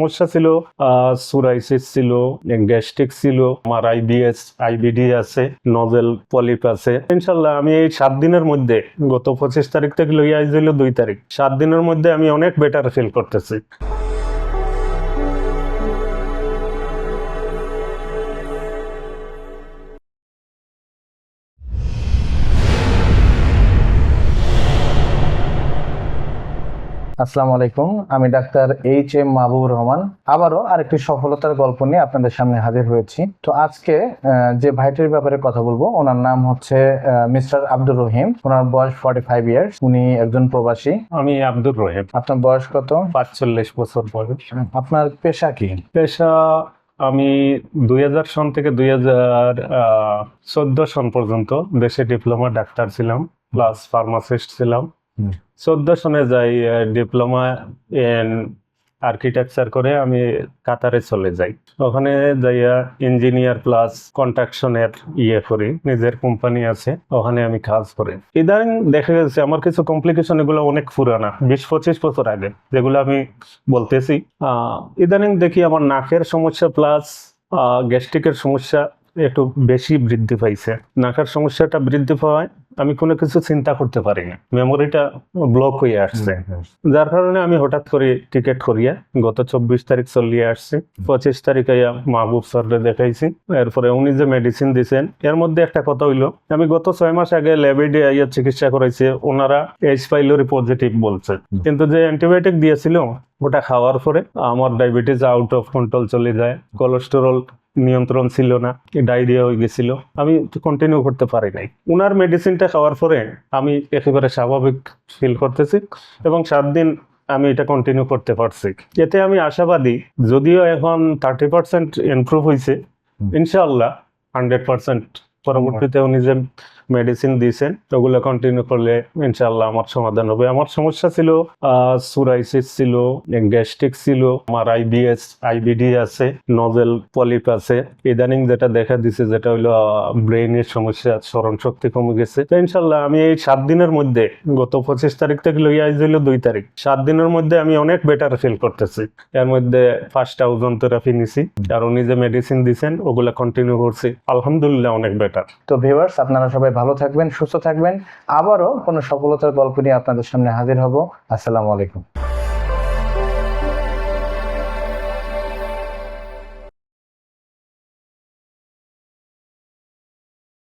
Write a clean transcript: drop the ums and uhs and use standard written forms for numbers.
সমস্যা ছিল, সুরাইসিস ছিল, গ্যাস্ট্রিক ছিল, আমার আইবিএস আইবিডি আছে, নজেল পলিপ আছে। ইনশাল্লাহ আমি এই 7 দিনের মধ্যে, গত 25 তারিখ থেকে লইয়া আইছিল 2 তারিখ, 7 দিনের মধ্যে আমি অনেক বেটার ফিল করতেছি। আসসালামু আলাইকুম, আমি ডাক্তার এইচ.এম. মাহবুবুর রহমান আবারও আরেকটি সফলতার গল্প নিয়ে আপনাদের সামনে হাজির হয়েছি। তো আজকে যে ভাইটির ব্যাপারে কথা বলবো, ওনার নাম হচ্ছে মিস্টার আব্দুর রহিম। ওনার বয়স 45 ইয়ার্স। উনি একজন প্রবাসী। আমি আব্দুর রহিম। আপনার বয়স কত? 45 বছর বয়স। আপনার পেশা কি? পেশা, আমি 2000 সন থেকে 2014 সন পর্যন্ত দেশে ডিপ্লোমা ডাক্তার ছিলাম, প্লাস ফার্মাসিস্ট ছিলাম। 14 সনে যাই ডিপ্লোমা ইন আর্কিটেকচার করে আমি কাতারে চলে যাই। ওখানে যাইয়া ইঞ্জিনিয়ার প্লাস কন্ট্রাকশনের করি, নিজের কোম্পানি আছে, ওখানে আমি কাজ করি। ইদানিং দেখা গেছে আমার কিছু কমপ্লিকেশন, এগুলো অনেক পুরানা, 20-25 বছর আগে যেগুলো আমি বলতেছি। ইদানিং দেখি আমার নাকের সমস্যা প্লাস গ্যাস্ট্রিকের সমস্যা একটু বেশি বৃদ্ধি পাইছে। নাকের সমস্যাটা বৃদ্ধি পাওয়ায় আমি কোনো কিছু চিন্তা করতে পারি না, মেমোরিটা ব্লক হয়ে আসছে, যার কারণে আমি হঠাৎ করে টিকিট করিয়া গত 24 তারিখ চলিয়ে আসছি। 25 তারিখে মাহবুব স্যারকে দেখাইছি। এরপরে উনি যে মেডিসিন দিয়েছেন, এর মধ্যে একটা কথা হইলো, আমি গত 6 মাস আগে ল্যাবে আইয়া চিকিৎসা করাইছি, ওনারা এইচ পাইলোরি পজিটিভ বলছে, কিন্তু যে অ্যান্টিবায়োটিক দিয়েছিল ওটা খাওয়ার পরে আমার ডায়াবেটিস আউট অফ কন্ট্রোল চলে যায়, কোলেস্টেরল নিয়ন্ত্রণ ছিল না, ডায়রিয়া হয়ে গেছিল, আমি কন্টিনিউ করতে পারি নাই। উনার মেডিসিনটা খাওয়ার পরে আমি একেবারে স্বাভাবিক ফিল করতেছি এবং 7 দিন আমি এটা কন্টিনিউ করতে পারছি। এতে আমি আশাবাদী, যদিও এখন 30% ইমপ্রুভ হয়েছে, ইনশাআল্লাহ 100% পরবর্তীতে উনি যে মেডিসিন দিয়েছেন ওগুলো কন্টিনিউ করলে ইনশাআল্লাহ আমার সমাধান হবে। আমার সমস্যা ছিল সুরাইসিস ছিল, গ্যাস্ট্রিক ছিল, আমার আইবিএস আইবিডি আছে, নজেল পলিপ আছে। ইদানিং যেটা দেখা দিছে যেটা হলো ব্রেইনের সমস্যা, স্মরণ শক্তি কমে গেছে। তো ইনশাআল্লাহ আমি এই 7 দিনের মধ্যে, গত 25 তারিখ থেকে লইয়া আইছিল 2 তারিখ, 7 দিনের মধ্যে আমি অনেক বেটার ফিল করতেছি। এর মধ্যে ফার্স্ট ওজন থেরাপি নিছি, আর উনি যে মেডিসিন দিয়েছেন ওগুলা কন্টিনিউ করছি, আলহামদুলিল্লাহ অনেক বেটার। তো ভিউয়ার্স, আপনারা সবাই ভালো থাকবেন, সুস্থ থাকবেন। আবারও কোনো সফলতার গল্প নিয়ে আপনাদের সামনে হাজির হব। আসসালামু আলাইকুম।